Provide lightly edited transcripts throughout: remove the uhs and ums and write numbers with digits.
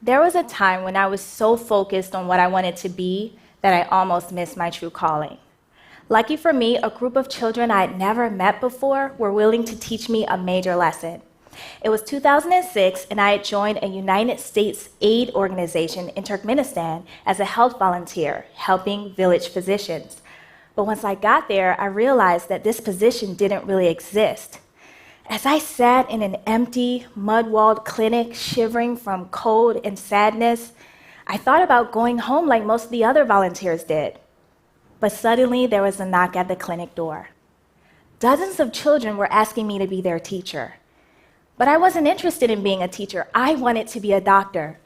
There was a time when I was so focused on what I wanted to be that I almost missed my true calling. Lucky for me, a group of children I had never met before were willing to teach me a major lesson. It was 2006, and I had joined a United States aid organization in Turkmenistan as a health volunteer, helping village physicians. But once I got there, I realized that this position didn't really exist. As I sat in an empty, mud-walled clinic, shivering from cold and sadness, I thought about going home like most of the other volunteers did. But suddenly, there was a knock at the clinic door. Dozens of children were asking me to be their teacher. But I wasn't interested in being a teacher. I wanted to be a doctor,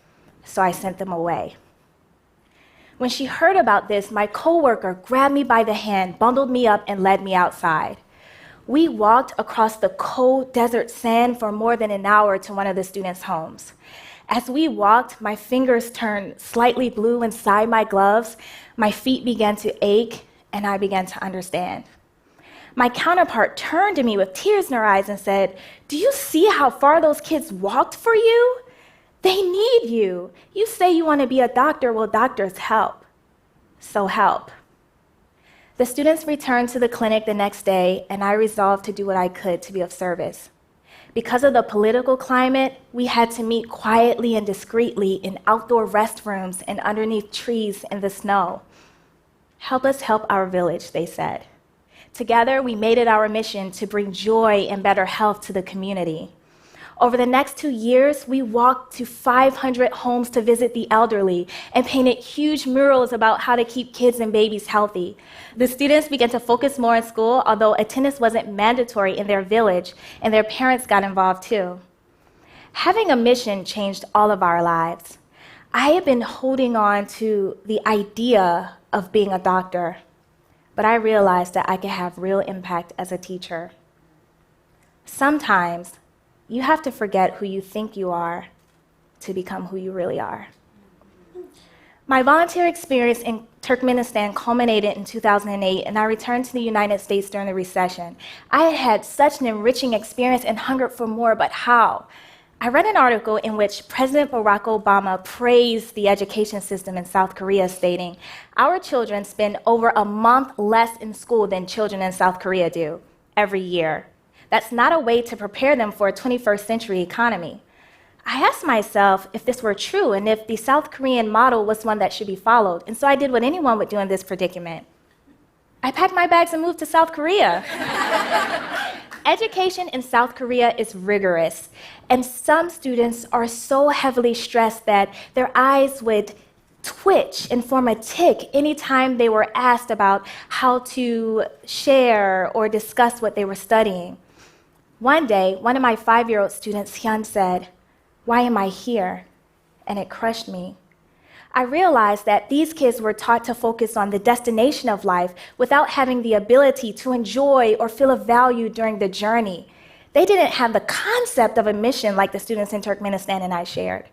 so I sent them away. When she heard about this, my coworker grabbed me by the hand, bundled me up, and led me outside. We walked across the cold desert sand for more than an hour to one of the students' homes. As we walked, my fingers turned slightly blue inside my gloves, my feet began to ache, and I began to understand. My counterpart turned to me with tears in her eyes and said, "Do you see how far those kids walked for you? They need you. You say you want to be a doctor, well, doctors help. So help." The students returned to the clinic the next day, and I resolved to do what I could to be of service. Because of the political climate, we had to meet quietly and discreetly in outdoor restrooms and underneath trees in the snow. "Help us help our village," they said. Together, we made it our mission to bring joy and better health to the community. Over the next 2 years, we walked to 500 homes to visit the elderly and painted huge murals about how to keep kids and babies healthy. The students began to focus more in school, although attendance wasn't mandatory in their village, and their parents got involved too. Having a mission changed all of our lives. I had been holding on to the idea of being a doctor, but I realized that I could have real impact as a teacher. Sometimes, you have to forget who you think you are to become who you really are. My volunteer experience in Turkmenistan culminated in 2008, and I returned to the United States during the recession. I had had such an enriching experience and hungered for more, but how? I read an article in which President Barack Obama praised the education system in South Korea, stating, "Our children spend over a month less in school than children in South Korea do every year. That's not a way to prepare them for a 21st century economy." I asked myself if this were true and if the South Korean model was one that should be followed, and so I did what anyone would do in this predicament. I packed my bags and moved to South Korea. Education in South Korea is rigorous, and some students are so heavily stressed that their eyes would twitch and form a tic anytime they were asked about how to share or discuss what they were studying. One day, one of my 5-year-old students, Hyun, said, "Why am I here?" And it crushed me. I realized that these kids were taught to focus on the destination of life without having the ability to enjoy or feel a value during the journey. They didn't have the concept of a mission like the students in Turkmenistan and I shared.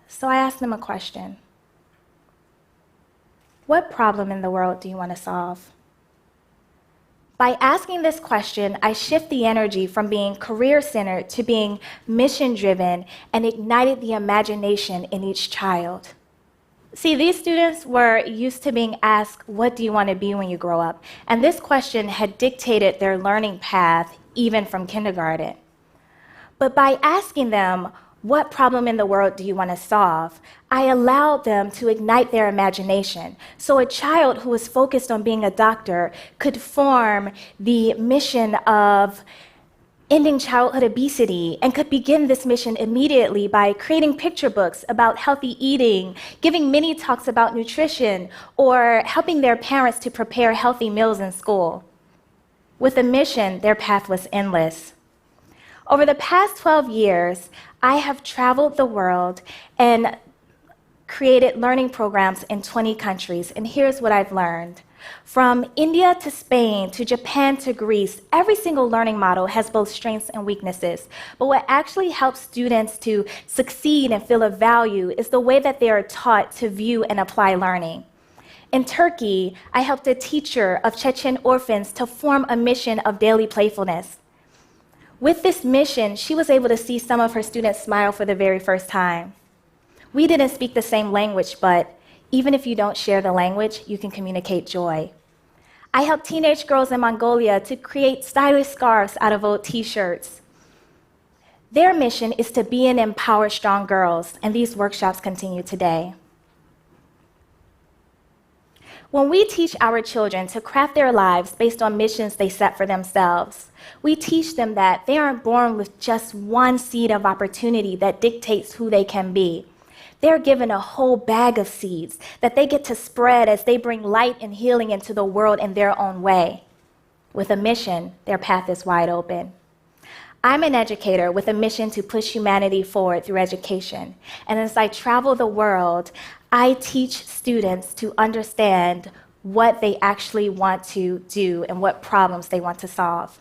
So I asked them a question. What problem in the world do you want to solve? By asking this question, I shift the energy from being career-centered to being mission-driven and ignited the imagination in each child. See, these students were used to being asked, "What do you want to be when you grow up?" And this question had dictated their learning path even from kindergarten. But by asking them, "What problem in the world do you want to solve?" I allowed them to ignite their imagination. So a child who was focused on being a doctor could form the mission of ending childhood obesity and could begin this mission immediately by creating picture books about healthy eating, giving mini talks about nutrition, or helping their parents to prepare healthy meals in school. With a mission, their path was endless. Over the past 12 years, I have traveled the world and created learning programs in 20 countries, and here's what I've learned. From India to Spain to Japan to Greece, every single learning model has both strengths and weaknesses. But what actually helps students to succeed and feel a value is the way that they are taught to view and apply learning. In Turkey, I helped a teacher of Chechen orphans to form a mission of daily playfulness. With this mission, she was able to see some of her students smile for the very first time. We didn't speak the same language, but even if you don't share the language, you can communicate joy. I helped teenage girls in Mongolia to create stylish scarves out of old t-shirts. Their mission is to be and empower strong girls, and these workshops continue today. When we teach our children to craft their lives based on missions they set for themselves, we teach them that they aren't born with just one seed of opportunity that dictates who they can be. They're given a whole bag of seeds that they get to spread as they bring light and healing into the world in their own way. With a mission, their path is wide open. I'm an educator with a mission to push humanity forward through education. And as I travel the world, I teach students to understand what they actually want to do and what problems they want to solve.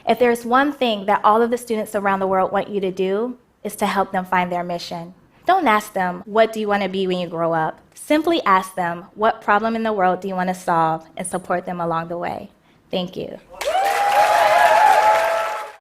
If there's one thing that all of the students around the world want you to do, is to help them find their mission. Don't ask them, what do you want to be when you grow up? Simply ask them, what problem in the world do you want to solve, and support them along the way. Thank you.